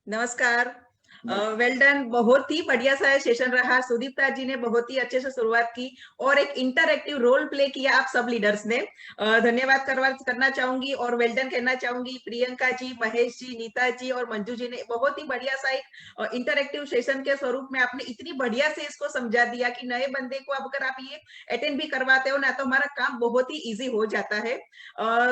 नमस्कार। Well done, बहुत ही बढ़िया सा सेशन रहा। सुदीप्ता जी ने बहुत ही अच्छे से शुरुआत की और एक इंटरएक्टिव रोल प्ले किया आप सब लीडर्स ने। धन्यवाद करना चाहूंगी और वेल डन कहना चाहूंगी। प्रियंका जी, महेश जी, नीता जी और मंजू जी ने बहुत ही बढ़िया सा एक इंटरएक्टिव सेशन के स्वरूप में आपने इतनी बढ़िया से इसको समझा दिया कि नए बंदे को अब अगर आप ये अटेंड भी करवाते हो ना तो हमारा काम बहुत ही ईजी हो जाता है।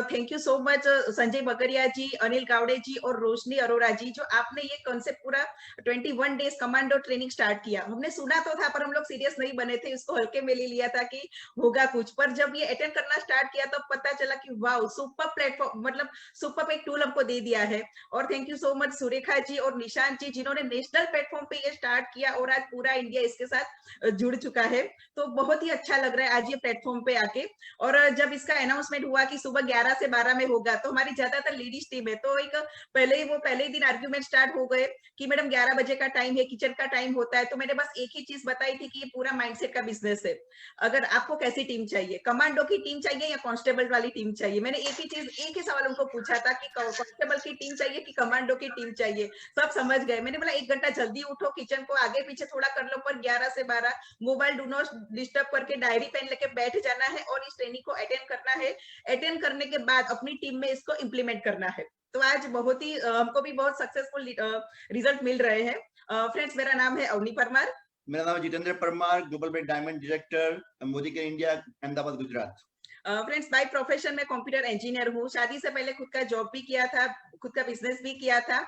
Thank you so much Sanjay बकरिया जी, अनिल गावड़े जी और रोशनी अरोरा जी, जो आपने ये कॉन्सेप्ट पूरा 21 डेज कमांडो ट्रेनिंग स्टार्ट किया। हमने सुना तो था पर हम लोग सीरियस नहीं बने थे, इसको हल्के में ले लिया था कि होगा कुछ, पर जब ये अटेंड करना स्टार्ट किया तब पता चला कि वाह, सुपर प्लेटफॉर्म, मतलब सुपर एक टूल हमको दे दिया है। और thank you so much Surekha ji और निशांत जी, जिन्होंने नेशनल प्लेटफॉर्म पे ये स्टार्ट किया और आज पूरा इंडिया इसके साथ जुड़ चुका है। तो बहुत ही अच्छा लग रहा है आज ये प्लेटफॉर्म पे आके। और जब इसका अनाउंसमेंट हुआ कि सुबह 11 से 12 में होगा, तो हमारी ज्यादातर लेडीज टीम है, तो एक पहले ही दिन आर्ग्यूमेंट स्टार्ट हो गए कि मैडम 11 बजे का टाइम है, किचन का टाइम होता है। तो मैंने बस एक ही चीज बताई थी कि ये पूरा माइंडसेट का बिजनेस है। अगर आपको कैसी टीम चाहिए, कमांडो की टीम चाहिए या कांस्टेबल वाली टीम चाहिए, मैंने एक ही सवाल उनको पूछा था कि कांस्टेबल की टीम चाहिए कि कमांडो की टीम चाहिए। सब समझ गए। मैंने बोला 1 घंटा जल्दी उठो, किचन को आगे पीछे थोड़ा कर लो, पर 11 से 12 मोबाइल डू नॉट डिस्टर्ब करके डायरी पेन लेके बैठ जाना है और इस ट्रेनिंग को अटेंड करना है। अटेंड करने के बाद अपनी टीम में इसको इम्प्लीमेंट करना है। तो आज बहुत ही हमको भी बहुत सक्सेसफुल रिजल्ट मिल रहे हैं। फ्रेंड्स, मेरा नाम है अवनी परमार। मेरा नाम है Jitendra Parmar, global bread diamond director, Modi care India, Ahmedabad, Gujarat. Friends, by profession में कंप्यूटर इंजीनियर हूँ। शादी से पहले खुद का जॉब भी किया था, खुद का बिजनेस भी किया था।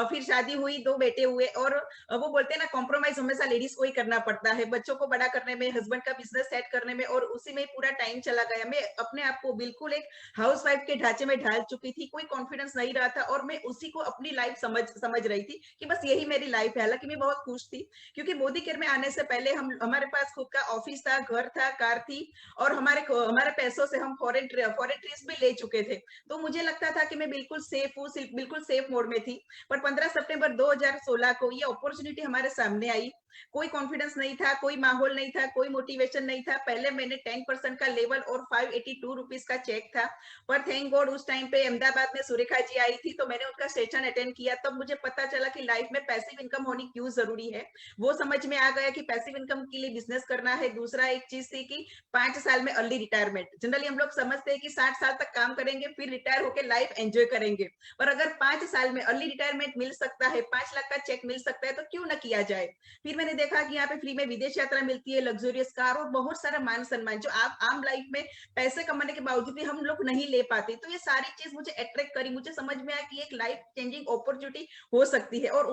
फिर शादी हुई, 2 बेटे हुए और वो बोलते हैं ना, कॉम्प्रोमाइज हमेशा लेडीज को ही करना पड़ता है, बच्चों को बड़ा करने में, हस्बैंड का बिजनेस सेट करने में, और उसी में पूरा टाइम चला गया। मैं अपने आप को बिल्कुल एक हाउस वाइफ के ढांचे में ढाल चुकी थी, कोई कॉन्फिडेंस नहीं रहा था और मैं उसी को अपनी लाइफ समझ रही थी कि बस यही मेरी लाइफ है। हालांकि मैं बहुत खुश थी, क्योंकि मोदी केयर में आने से पहले हमारे पास खुद का ऑफिस था, घर था, कार थी, और हमारे पैसों से हम फॉरेन ट्रिप्स भी ले चुके थे। तो मुझे लगता था कि मैं बिल्कुल सेफ हूँ, बिल्कुल सेफ मोड में थी। पर 15 सितंबर 2016 को ये अपॉर्चुनिटी हमारे सामने आई। कोई कॉन्फिडेंस नहीं था, कोई माहौल नहीं था, कोई मोटिवेशन नहीं था। पहले मैंने 10% का लेवल और 582 रुपीज का चेक था। पर थैंक गॉड उस टाइम पे अहमदाबाद में सुरेखा जी आई थी, तो मैंने उनका सेशन अटेंड किया। तब मुझे पता चला कि लाइफ में पैसिव इनकम होनी क्यों जरूरी है। वो समझ में आ गया कि पैसिव इनकम के लिए बिजनेस करना है। दूसरा एक चीज थी कि 5 साल में अर्ली रिटायरमेंट। जनरली हम लोग समझते हैं कि 60 साल तक काम करेंगे फिर रिटायर होकर लाइफ एंजॉय करेंगे, पर अगर 5 साल में अर्ली रिटायरमेंट मिल सकता है, 5 लाख का चेक मिल सकता है, तो क्यों ना किया जाए। फिर मैंने देखा कि यहाँ पे फ्री में विदेश यात्रा मिलती है, लग्जरियस कार और बहुत सारा मान सम्मान, जो आप आम लाइफ में पैसे कमाने के बावजूद भी हम लोग नहीं ले पाते। तो ये सारी चीज मुझे अट्रैक्ट करी, मुझे समझ में आया कि एक लाइफ चेंजिंग अपॉर्चुनिटी हो सकती है। और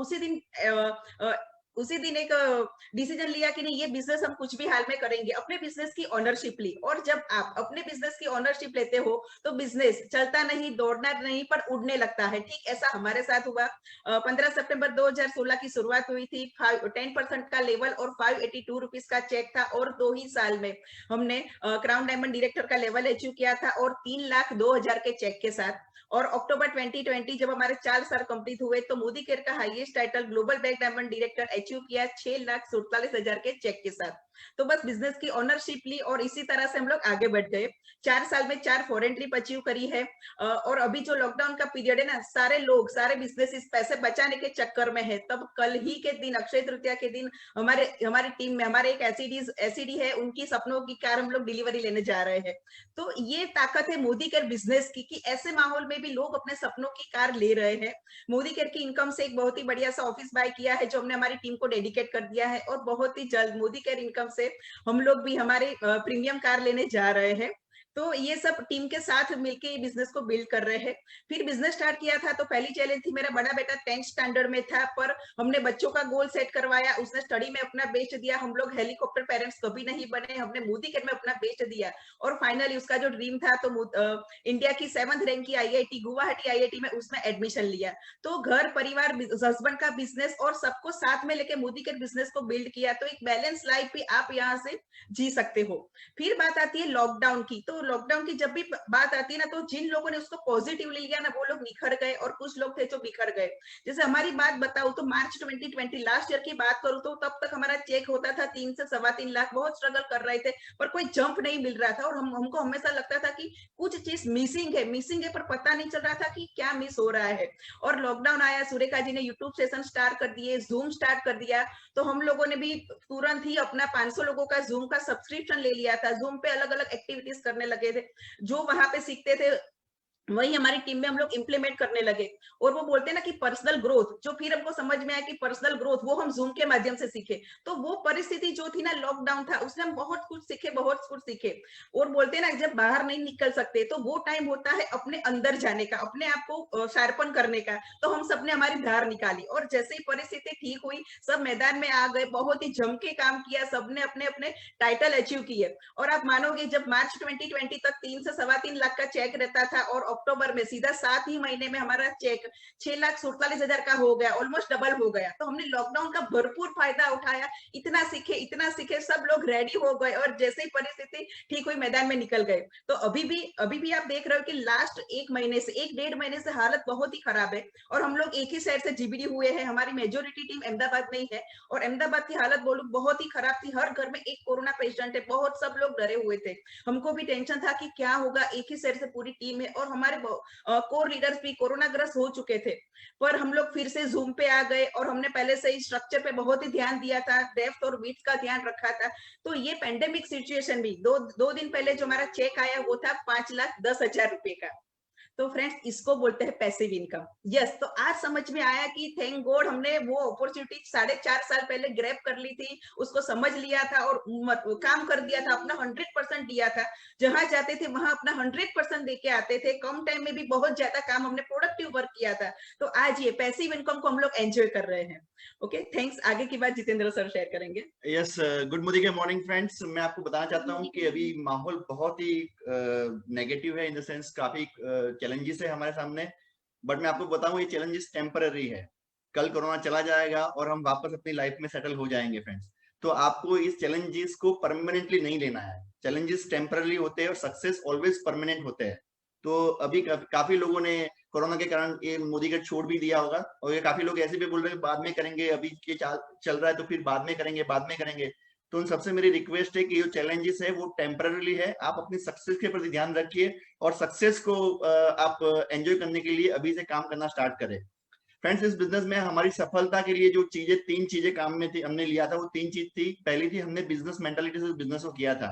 उसी दिन एक डिसीजन लिया कि नहीं, ये बिजनेस हम कुछ भी हाल में करेंगे। अपने बिजनेस की ओनरशिप ली, और जब आप अपने बिजनेस की ओनरशिप लेते हो तो बिजनेस चलता नहीं, दौड़ना नहीं, पर उड़ने लगता है। ठीक ऐसा हमारे साथ हुआ। 15 सितंबर 2016 की शुरुआत हुई थी। 10% का लेवल और 582 रुपीज का चेक था, और 2 ही साल में हमने क्राउन डायमंड डायरेक्टर का लेवल अचीव किया था, और 3,02,000 के चेक के साथ। और अक्टूबर 2020 जब हमारे 4 साल कंप्लीट हुए, तो मोदी केयर का highest title global black diamond director achieve किया 6,47,000 के चेक के साथ। तो बस बिजनेस की ओनरशिप ली और इसी तरह से हम लोग आगे बढ़ गए। 4 साल में 4 फॉरेन ट्रिप अचीव करी है। और अभी जो लॉकडाउन का पीरियड है ना, सारे लोग, सारे बिजनेस इस पैसे बचाने के चक्कर में है। तब कल ही के दिन, अक्षय तृतीया के दिन, हमारी टीम में हमारे एक एसीडी है, उनकी सपनों की कार हम लोग डिलीवरी लेने जा रहे हैं। तो ये ताकत है मोदी केयर बिजनेस की, कि ऐसे माहौल में भी लोग अपने सपनों की कार ले रहे हैं। मोदी केयर की इनकम से एक बहुत ही बढ़िया सा ऑफिस बाय किया है, जो हमने हमारी टीम को डेडिकेट कर दिया है। और बहुत ही जल्द मोदी केयर इनकम से हम लोग भी हमारे प्रीमियम कार लेने जा रहे हैं। तो ये सब टीम के साथ मिलके बिजनेस को बिल्ड कर रहे हैं। फिर बिजनेस स्टार्ट किया था, तो पहली चैलेंज थी, मेरा बड़ा बेटा 10th स्टैंडर्ड में था, पर हमने बच्चों का गोल सेट करवाया, उसने स्टडी में अपना बेस्ट दिया। हम लोग हेलीकॉप्टर पेरेंट्स कभी नहीं बने, हमने मोदी केयर में अपना बेस्ट दिया। और फाइनली उसका जो ड्रीम था, तो इंडिया की 7th रैंक की आईआईटी, गुवाहाटी आईआईटी में उसने एडमिशन लिया। तो घर परिवार, हस्बैंड का बिजनेस और सबको साथ में लेके मोदी केयर बिजनेस को बिल्ड किया। तो एक बैलेंस लाइफ भी आप यहाँ से जी सकते हो। फिर बात आती है लॉकडाउन की। तो लॉकडाउन की जब भी बात आती है ना, तो जिन लोगों ने उसको पॉजिटिवली लिया ना, वो लोग निखर गए और कुछ लोग थे जो बिखर गए। जैसे हमारी बात बताऊं तो मार्च 2020 लास्ट ईयर की बात करूं तो तब तक हमारा चेक होता था 3 से 3.25 लाख, बहुत स्ट्रगल कर रहे थे, पर कोई जंप नहीं मिल रहा था और हमको हमेशा लगता था कि कुछ चीज मिसिंग है, पर पता नहीं चल रहा था कि क्या मिस हो रहा है। और लॉकडाउन आया, सुरेखा जी ने यूट्यूब सेशन स्टार्ट कर दिए, जूम स्टार्ट कर दिया, तो हम लोगों ने भी तुरंत ही अपना 500 लोगों का जूम का सब्सक्रिप्शन ले लिया था। जूम पे अलग अलग एक्टिविटीज करने लगे थे, जो वहां पे सीखते थे वही हमारी टीम में हम लोग इंप्लीमेंट करने लगे। और वो बोलते हैं ना कि पर्सनल ग्रोथ, जो फिर हमको समझ में आया कि पर्सनल ग्रोथ वो हम जूम के माध्यम से सीखे। तो वो परिस्थिति जो थी ना, लॉकडाउन था, उसने हम बहुत कुछ सीखे, बहुत कुछ सीखे। और बोलते हैं ना, जब बाहर नहीं निकल सकते तो वो टाइम होता है अपने अंदर जाने का, अपने आप को शार्पन करने का। तो हम सबने हमारी धार निकाली और जैसे ही परिस्थिति ठीक हुई, सब मैदान में आ गए, बहुत ही जम के काम किया, सबने अपने अपने टाइटल अचीव किए। और आप मानोगे, जब मार्च 2020 तक 3 से 3.25 लाख का चेक रहता था और अक्टूबर में सीधा 7 ही महीने में हमारा चेक 6,47,000 का हो गया, ऑलमोस्ट डबल हो गया। तो हमने लॉकडाउन का भरपूर फायदा उठाया, इतना सीखे, सब लोग रेडी हो गए और जैसे ही परिस्थिति ठीक हुई मैदान में निकल गए। तो अभी भी आप देख रहे हो कि लास्ट 1.5 महीने से हालत बहुत ही खराब है। और हम लोग एक ही शहर से जीबीडी हुए हैं, हमारी मेजोरिटी टीम अहमदाबाद में ही है और अहमदाबाद की हालत बोलूं बहुत ही खराब थी। हर घर में एक कोरोना पेशेंट है, बहुत सब लोग डरे हुए थे। हमको भी टेंशन था कि क्या होगा, एक ही शहर से पूरी टीम है और हमारे कोर लीडर्स भी कोरोना ग्रस्त हो चुके थे। पर हम लोग फिर से जूम पे आ गए और हमने पहले से ही स्ट्रक्चर पे बहुत ही ध्यान दिया था, डेप्थ और विड्थ का ध्यान रखा था। तो ये पेंडेमिक सिचुएशन भी दो दिन पहले जो हमारा चेक आया वो था 5,10,000 रुपए का। तो फ्रेंड्स, इसको बोलते हैं पैसिव इनकम। यस, तो आज समझ में आया कि थैंक गॉड हमने वो अपॉर्चुनिटी 4.5 साल पहले ग्रैब कर ली थी, उसको समझ लिया था और काम कर दिया था, अपना 100% दिया था। जहां जाते थे वहां अपना 100% देके आते थे, कम टाइम में भी बहुत ज्यादा काम हमने प्रोडक्टिव वर्क किया था। तो आज ये पैसिव इनकम को हम लोग एंजॉय कर रहे हैं। Okay, thanks. आगे की बात जितेंद्र सर शेयर करेंगे। Yes, good morning friends. मैं आपको बताना चाहता हूं कि अभी माहौल बहुत ही नेगेटिव है, इन द सेंस काफी चैलेंजेस है हमारे सामने। बट मैं आपको बताऊं, ये चैलेंजेस टेम्पररी है। कल कोरोना चला जाएगा और हम वापस अपनी लाइफ में सेटल हो जाएंगे फ्रेंड्स। तो आपको इस चैलेंजेस को परमानेंटली नहीं लेना है। चैलेंजेस टेम्पररी होते हैं और सक्सेस ऑलवेज परमानेंट होते हैं। तो अभी काफी लोगों ने कोरोना के कारण ये मोदी का छोड़ भी दिया होगा और ये काफी लोग ऐसे भी बोल रहे हैं बाद में करेंगे, अभी ये चल रहा है तो फिर बाद में करेंगे। तो उन सबसे मेरी रिक्वेस्ट है कि जो चैलेंजेस है वो टेम्पररी है। आप अपनी सक्सेस के प्रति ध्यान रखिए और सक्सेस को आप एंजॉय करने के लिए अभी से काम करना स्टार्ट करें। फ्रेंड्स, इस बिजनेस में हमारी सफलता के लिए जो चीजें 3 चीजें काम में थी, हमने लिया था, वो 3 चीज थी। पहली थी, हमने बिजनेस मेंटालिटी से बिजनेस को किया था।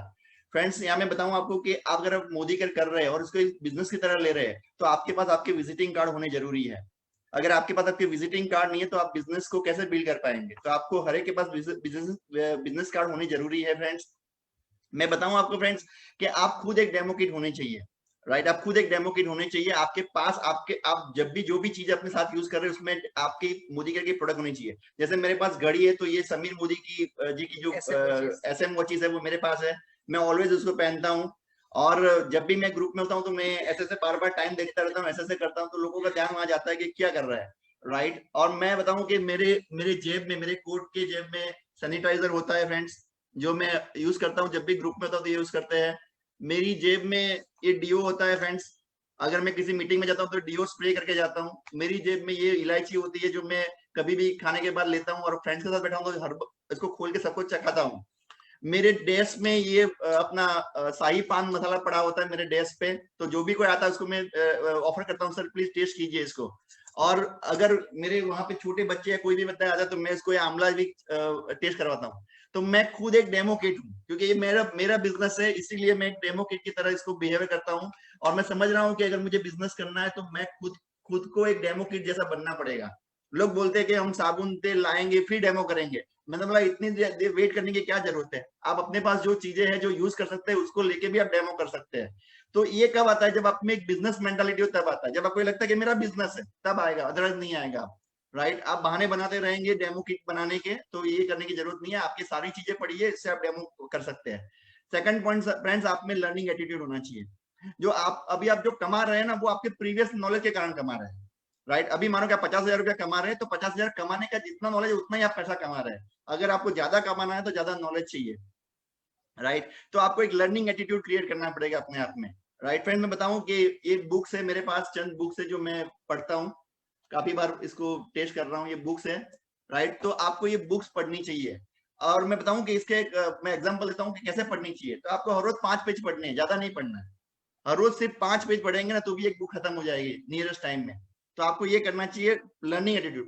फ्रेंड्स, यहाँ मैं बताऊं आपको कि आप अगर मोदी कर रहे हैं और इसको बिजनेस की तरह ले रहे हैं तो आपके पास आपके विजिटिंग कार्ड होने जरूरी है। अगर आपके पास आपके विजिटिंग कार्ड नहीं है तो आप बिजनेस को कैसे बिल्ड कर पाएंगे? तो आपको हर एक के पास बिजनेस कार्ड होनी जरूरी है फ्रेंड्स। मैं बताऊं आपको फ्रेंड्स कि आप खुद एक डेमो किट होने चाहिए। राइट, आप खुद एक डेमो किट होने चाहिए आपके पास। आप जब भी जो भी चीज अपने साथ यूज कर रहे हैं उसमें आपकी मोदी केयर की प्रोडक्ट होनी चाहिए। जैसे मेरे पास घड़ी है तो ये समीर मोदी की जी की जो SM वॉचेस है वो मेरे पास है। मैं ऑलवेज उसको पहनता हूँ और जब भी मैं ग्रुप में होता हूँ तो मैं ऐसे से बार बार टाइम देखता रहता हूँ, ऐसे करता हूँ, तो लोगों का ध्यान वहां जाता है कि क्या कर रहा है। राइट, और मैं बताऊं कि मेरे जेब में, मेरे कोट के जेब में सैनिटाइजर होता है फ्रेंड्स, जो मैं यूज करता हूँ। जब भी ग्रुप में होता हूँ तो यूज करते हैं। मेरी जेब में ये डीओ होता है फ्रेंड्स, अगर मैं किसी मीटिंग में जाता हूँ तो डीओ स्प्रे करके जाता हूँ। मेरी जेब में ये इलायची होती है जो मैं कभी भी खाने के बाद लेता हूँ और फ्रेंड्स के साथ बैठा हूँ तो इसको खोल के सबको चखाता हूँ। मेरे डेस्क में ये अपना शाही पान मसाला पड़ा होता है मेरे डेस्क पे, तो जो भी कोई आता है उसको मैं ऑफर करता हूँ, सर प्लीज टेस्ट कीजिए इसको। और अगर मेरे वहां पे छोटे बच्चे या कोई भी बच्चा आता है तो मैं इसको आमला भी टेस्ट करवाता हूँ। तो मैं खुद एक डेमो किट हूँ, क्योंकि ये मेरा बिजनेस है, इसीलिए मैं एक डेमो किट की तरह इसको बिहेव करता हूँ। और मैं समझ रहा हूँ कि अगर मुझे बिजनेस करना है तो मैं खुद को एक डेमो किट जैसा बनना पड़ेगा। लोग बोलते हैं कि हम साबुन तेल लाएंगे फिर डेमो करेंगे। मैंने बोला इतनी देर वेट करने की क्या जरूरत है? आप अपने पास जो चीजें हैं जो यूज कर सकते हैं उसको लेके भी आप डेमो कर सकते हैं। तो ये कब आता है? जब आप में एक बिजनेस मेंटालिटी हो तब आता है। जब आपको लगता है कि मेरा बिजनेस है तब आएगा, अदरवाइज नहीं आएगा। राइट, आप बहाने बनाते रहेंगे डेमो किट बनाने के, तो ये करने की जरूरत नहीं है। आपकी सारी चीजें पड़ी है, इससे आप डेमो कर सकते हैं। सेकंड पॉइंट फ्रेंड्स, आप में लर्निंग एटीट्यूड होना चाहिए। जो आप जो कमा रहे हैं ना, वो आपके प्रीवियस नॉलेज के कारण कमा रहे हैं। राइट, अभी मानो कि आप 50,000 रुपया कमा रहे हैं तो 50,000 कमाने का जितना नॉलेज उतना ही आप पैसा कमा रहे हैं। अगर आपको ज्यादा कमाना है तो ज्यादा नॉलेज चाहिए। राइट। तो आपको एक लर्निंग एटीट्यूड क्रिएट करना पड़ेगा अपने आप में। राइट फ्रेंड, मैं बताऊं कि एक बुक्स है मेरे पास, चंद बुक्स है जो मैं पढ़ता हूँ, काफी बार इसको टेस्ट कर रहा हूँ, ये बुक्स है। राइट, तो आपको ये बुक्स पढ़नी चाहिए। और मैं बताऊं कि इसके मैं एग्जांपल देता हूँ कि कैसे पढ़नी चाहिए। तो आपको हर रोज 5 पेज पढ़ने हैं, ज्यादा नहीं पढ़ना है। हर रोज सिर्फ 5 पेज पढ़ेंगे ना तो भी एक बुक खत्म हो जाएगी नियरेस्ट टाइम में। तो आपको ये करना चाहिए, लर्निंग एटीट्यूड।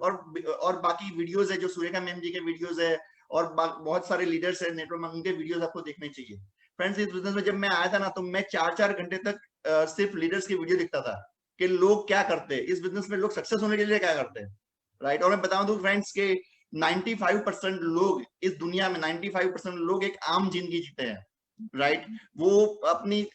और बाकी वीडियोस है जो सूर्यका मैम जी के वीडियोस है, और बहुत सारे लीडर्स है नेटवर्क में, उनके वीडियोस आपको देखने चाहिए। फ्रेंड्स, इस बिजनेस में जब मैं आया था ना तो मैं 4-4 घंटे तक सिर्फ लीडर्स की वीडियो देखता था कि लोग क्या करते हैं इस बिजनेस में, लोग सक्सेस होने के लिए क्या करते हैं। राइट, और मैं बता दूं फ्रेंड्स के 95% लोग इस दुनिया में, 95% लोग एक आम जिंदगी जीते हैं। राइट, वो अपनी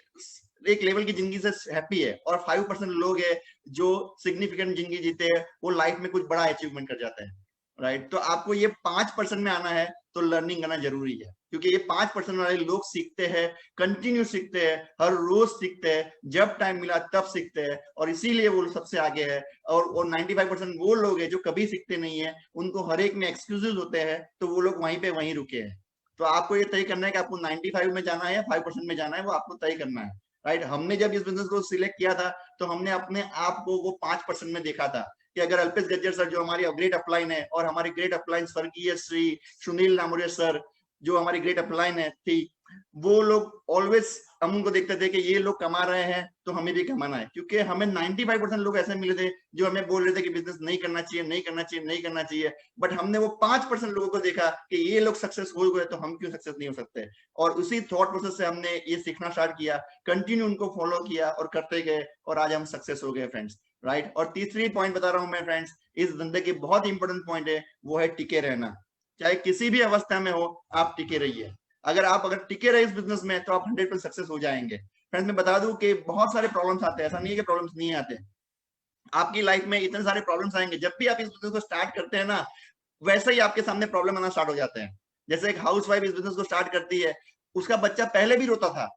एक लेवल की जिंदगी से हैप्पी है, और 5% लोग है जो सिग्निफिकेंट जिंदगी जीते हैं, वो लाइफ में कुछ बड़ा अचीवमेंट कर जाते हैं। राइट, तो आपको ये 5% में आना है तो लर्निंग करना जरूरी है, क्योंकि ये 5% वाले लोग सीखते हैं, कंटिन्यू सीखते हैं, हर रोज सीखते हैं, जब टाइम मिला तब सीखते हैं, और इसीलिए वो सबसे आगे है। और 95% वो लोग हैं जो कभी सीखते नहीं है, उनको हर एक में एक्सक्यूजेज होते हैं, तो वो लोग वहीं पे वहीं रुके हैं। तो आपको ये तय करना है कि आपको 95 में जाना है या 5% में जाना है, वो आपको तय करना है। राइट, हमने जब इस बिजनेस को सिलेक्ट किया था तो हमने अपने आप को वो 5% में देखा था कि अगर अल्पेश गज्जर सर जो हमारी ग्रेट अपलाइन है, और हमारे ग्रेट अपलाइन स्वर्गीय श्री सुनील नामोरिया सर जो हमारी ग्रेट अपलाइन है थी, वो लोग ऑलवेज हम उनको देखते थे कि ये लोग कमा रहे हैं तो हमें भी कमाना है, क्योंकि हमें 95% लोग ऐसे मिले थे जो हमें बोल रहे थे कि बिजनेस नहीं करना चाहिए, नहीं करना चाहिए, नहीं करना चाहिए। बट हमने वो 5% लोगों को देखा कि ये लोग सक्सेस हो गए तो हम क्यों सक्सेस नहीं हो सकते, और उसी थॉट प्रोसेस से हमने ये सीखना स्टार्ट किया, कंटिन्यू उनको फॉलो किया और करते गए, और आज हम सक्सेस हो गए फ्रेंड्स। राइट, और तीसरी पॉइंट बता रहा हूं मैं फ्रेंड्स, इस धंधे की बहुत इंपॉर्टेंट पॉइंट है, वो है टिके रहना। चाहे किसी भी अवस्था में हो, आप टिके रहिए। अगर टिके रहे इस बिजनेस में तो आप 100% सक्सेस हो जाएंगे। फ्रेंड्स, मैं बता दूं कि बहुत सारे प्रॉब्लम्स आते हैं, ऐसा नहीं है कि प्रॉब्लम्स नहीं आते। आपकी लाइफ में इतने सारे प्रॉब्लम्स आएंगे, जब भी आप इस बिजनेस को स्टार्ट करते हैं ना, वैसे ही आपके सामने प्रॉब्लम आना स्टार्ट हो जाते हैं। जैसे एक हाउसवाइफ इस बिजनेस को स्टार्ट करती है, उसका बच्चा पहले भी रोता था,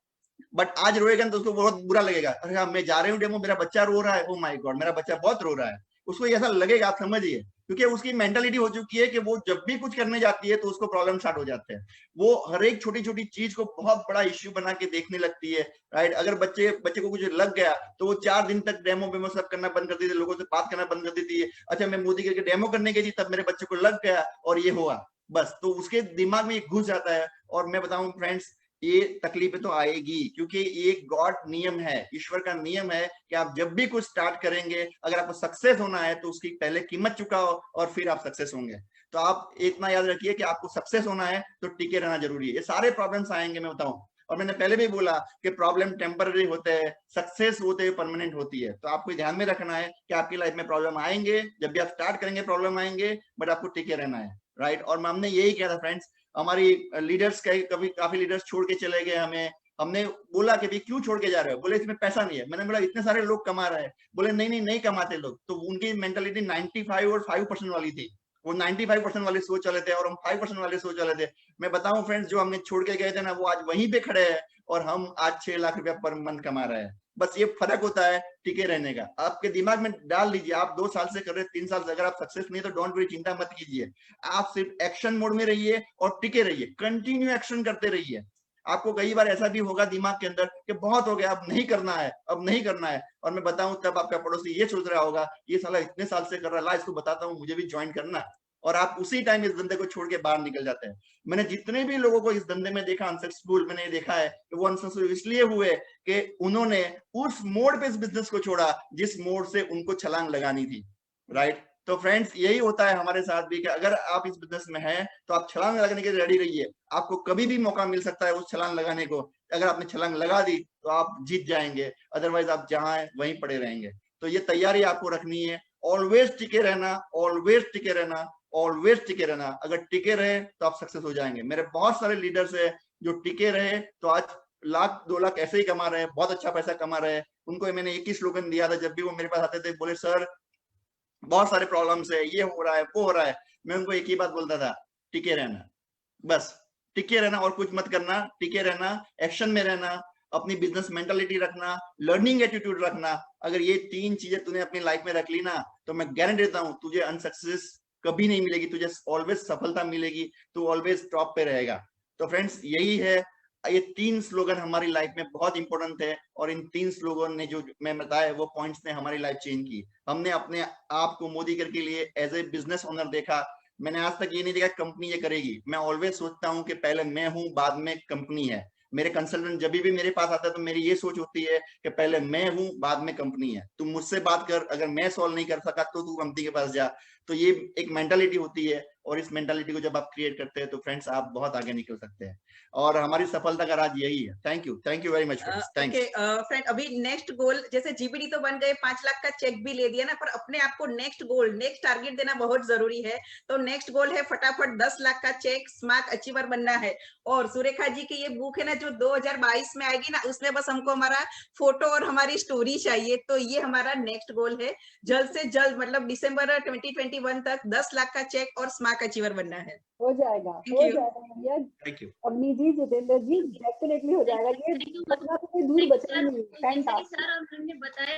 बट आज रोएगा तो उसको बहुत बुरा लगेगा, अरे हाँ मैं जा रही हूँ डेमो, मेरा बच्चा रो रहा है, ओ माय गॉड मेरा बच्चा बहुत रो रहा है, उसको ऐसा लगेगा, आप समझिए, क्योंकि उसकी मेंटालिटी हो चुकी है कि वो जब भी कुछ करने जाती है तो उसको प्रॉब्लम स्टार्ट हो जाते हैं। वो हर एक छोटी छोटी चीज को बहुत बड़ा इश्यू बना के देखने लगती है। राइट, अगर बच्चे को कुछ लग गया तो वो 4 दिन तक डेमो वेमो सब करना बंद कर देती है, लोगों से बात करना बंद कर देती है। अच्छा मैं मोदी के डेमो करने गई थी तब मेरे बच्चे को लग गया और ये हुआ, बस तो उसके दिमाग में ये घुस जाता है। और मैं बताऊं फ्रेंड्स, ये तकलीफें तो आएगी, क्योंकि ये गॉड नियम है, ईश्वर का नियम है कि आप जब भी कुछ स्टार्ट करेंगे, अगर आपको सक्सेस होना है तो उसकी पहले कीमत चुकाओ और फिर आप सक्सेस होंगे। तो आप इतना याद रखिए कि आपको सक्सेस होना है तो टिके रहना जरूरी है। ये सारे प्रॉब्लम्स आएंगे मैं बताऊं, और मैंने पहले भी बोला कि प्रॉब्लम टेम्पररी होते हैं, सक्सेस होते हैं परमानेंट होती है। तो आपको ध्यान में रखना है कि आपकी लाइफ में प्रॉब्लम आएंगे, जब भी आप स्टार्ट करेंगे प्रॉब्लम आएंगे, बट आपको टिके रहना है। राइट, और हमने यही किया था फ्रेंड्स, हमारी लीडर्स कभी काफी लीडर्स छोड़ के चले गए हमें, हमने बोला कि भाई क्यों छोड़ के जा रहे हो, बोले इसमें पैसा नहीं है। मैंने बोला इतने सारे लोग कमा रहे हैं, बोले नहीं नहीं नहीं कमाते लोग। तो उनकी मेंटालिटी 95 और 5% वाली थी, वो 95% वाले सोच वाले थे और हम 5% वाले सोच वाले थे। मैं बताऊं फ्रेंड्स, जो हमने छोड़ के गए थे ना, वो आज वहीं पे खड़े हैं और हम आज 6 लाख रुपया पर मंथ कमा रहे हैं। बस ये फर्क होता है टिके रहने का। आपके दिमाग में डाल लीजिए, आप 2 साल से कर रहे हैं, 3 साल से, अगर आप सक्सेस नहीं तो डोंट वरी, चिंता मत कीजिए। आप सिर्फ एक्शन मोड में रहिए और टिके रहिए, कंटिन्यू एक्शन करते रहिए। आपको कई बार ऐसा भी होगा दिमाग के अंदर कि बहुत हो गया, अब नहीं करना है, अब नहीं करना है, और मैं बताऊं तब आपका पड़ोसी ये सोच रहा होगा ये साला इतने साल से कर रहा है, ला इसको बताता हूँ मुझे भी ज्वाइन करना, और आप उसी टाइम इस धंधे को छोड़ के बाहर निकल जाते हैं। मैंने जितने भी लोगों को इस धंधे में देखा अनसक्सेसफुल, मैंने देखा है कि वो अनसक्सेसफुल इसलिए हुए कि उन्होंने उस मोड पे इस बिजनेस को छोड़ा जिस मोड से उनको छलांग लगानी थी। राइट, तो फ्रेंड्स यही होता है हमारे साथ भी कि अगर आप इस बिजनेस में हैं तो आप छलांग लगाने के लिए रेडी रहिए। आपको कभी भी मौका मिल सकता है उस छलांग लगाने को, अगर आपने छलांग लगा दी तो आप जीत जाएंगे, अदरवाइज आप जहां हैं वहीं पड़े रहेंगे। तो ये तैयारी आपको रखनी है, ऑलवेज टिके रहना, ऑलवेज टिके रहना, ऑलवेज टिके रहना। अगर टिके रहे तो आप सक्सेस हो जाएंगे। मेरे बहुत सारे लीडर्स है जो टिके रहे तो आज लाख 2 लाख ऐसे ही कमा रहे हैं, बहुत अच्छा पैसा कमा रहे हैं। उनको मैंने एक ही स्लोगन दिया था, जब भी वो मेरे पास आते थे, बोले सर बहुत सारे प्रॉब्लम्स है, ये हो रहा है वो हो रहा है, मैं उनको एक ही बात बोलता था, टिके रहना, बस टिके रहना और कुछ मत करना, टिके रहना, एक्शन में रहना, अपनी बिजनेस मेंटालिटी रखना, लर्निंग एटीट्यूड रखना। अगर ये 3 चीजें तूने अपनी लाइफ में रख ली ना, तो मैं गारंटी देता हूं तुझे अनसक्सेस कभी नहीं मिलेगी, तुझे ऑलवेज सफलता मिलेगी, तू ऑलवेज टॉप पे रहेगा। तो फ्रेंड्स यही है, ये 3 स्लोगन हमारी लाइफ में बहुत इंपॉर्टेंट है और इन 3 स्लोगन ने जो मैं बताया वो पॉइंट्स ने हमारी लाइफ चेंज की। हमने अपने आप को मोदी कर के लिए एज ए बिजनेस ओनर देखा। मैंने आज तक ये नहीं देखा कंपनी ये करेगी। मैं ऑलवेज सोचता हूँ कि पहले मैं हूँ, बाद में कंपनी है। मेरे कंसल्टेंट जब भी मेरे पास आता है तो मेरी ये सोच होती है कि पहले मैं हूँ, बाद में कंपनी है। तुम मुझसे बात कर, अगर मैं सॉल्व नहीं कर सका तो तू कंपनी के पास जा। तो ये एक मेंटालिटी होती है और इस मेंटालिटी को जब आप क्रिएट करते हैं तो फ्रेंड्स आप बहुत आगे निकल सकते हैं और हमारी सफलता का राज यही है। Thank you very much friends, okay thanks. Friend, अभी नेक्स्ट गोल जैसे जीबीडी तो बन गए, 5 लाख का चेक भी ले दिया ना, पर अपने आप को नेक्स्ट गोल, नेक्स्ट टारगेट देना बहुत जरूरी है। तो नेक्स्ट गोल है फटाफट 10 लाख का चेक स्मार्ट अचीवर बनना है। और सुरेखा जी की ये बुक है ना जो 2022 में आएगी ना, उसमें बस हमको हमारा फोटो और हमारी स्टोरी चाहिए। तो ये हमारा नेक्स्ट गोल है, जल्द से जल्द मतलब दिसंबर 2021 तक 10 लाख का चेक और स्मार्ट अचीवर बनना है। हो जाएगा, Thank हो you. जाएगा भैया। Thank you. Avni ji, Jitendra ji, definitely हो जाएगा। ये सपना तो कोई दूर बचा ही नहीं। जैसे कि फैंटास्टिक। सर और मैम ने बताया